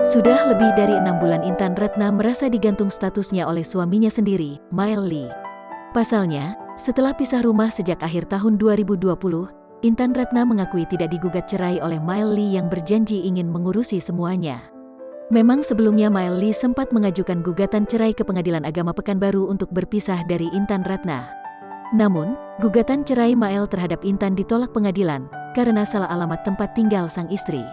Sudah lebih dari 6 bulan Intan Ratna merasa digantung statusnya oleh suaminya sendiri, Mael Lee. Pasalnya, setelah pisah rumah sejak akhir tahun 2020, Intan Ratna mengakui tidak digugat cerai oleh Mael Lee yang berjanji ingin mengurusi semuanya. Memang sebelumnya Mael Lee sempat mengajukan gugatan cerai ke Pengadilan Agama Pekanbaru untuk berpisah dari Intan Ratna. Namun, gugatan cerai Mael terhadap Intan ditolak pengadilan karena salah alamat tempat tinggal sang istri.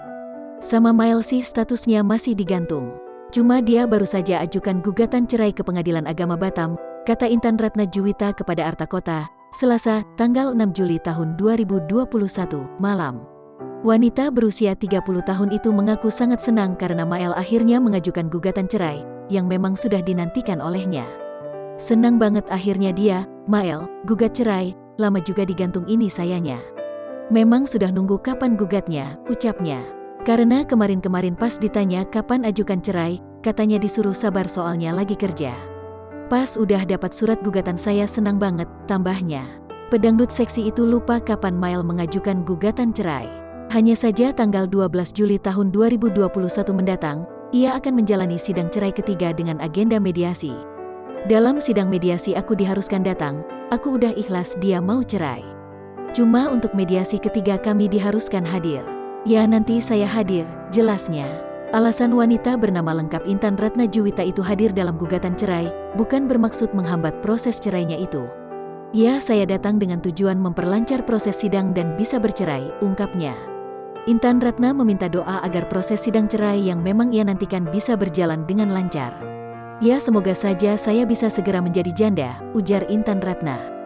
Sama Mael sih statusnya masih digantung. Cuma dia baru saja ajukan gugatan cerai ke Pengadilan Agama Batam, kata Intan Ratna Juwita kepada Arta Kota, Selasa, tanggal 6 Juli tahun 2021, malam. Wanita berusia 30 tahun itu mengaku sangat senang karena Mael akhirnya mengajukan gugatan cerai, yang memang sudah dinantikan olehnya. Senang banget akhirnya dia, Mael, gugat cerai, lama juga digantung ini sayanya. Memang sudah nunggu kapan gugatnya, ucapnya. Karena kemarin-kemarin pas ditanya kapan ajukan cerai, katanya disuruh sabar soalnya lagi kerja. Pas udah dapat surat gugatan saya senang banget, tambahnya. Pedangdut seksi itu lupa kapan Mael mengajukan gugatan cerai. Hanya saja tanggal 12 Juli tahun 2021 mendatang, ia akan menjalani sidang cerai ketiga dengan agenda mediasi. Dalam sidang mediasi aku diharuskan datang, aku udah ikhlas dia mau cerai. Cuma untuk mediasi ketiga kami diharuskan hadir. Ya nanti saya hadir, jelasnya. Alasan wanita bernama lengkap Intan Ratna Juwita itu hadir dalam gugatan cerai, bukan bermaksud menghambat proses cerainya itu. Ya saya datang dengan tujuan memperlancar proses sidang dan bisa bercerai, ungkapnya. Intan Ratna meminta doa agar proses sidang cerai yang memang ia nantikan bisa berjalan dengan lancar. Ya semoga saja saya bisa segera menjadi janda, ujar Intan Ratna.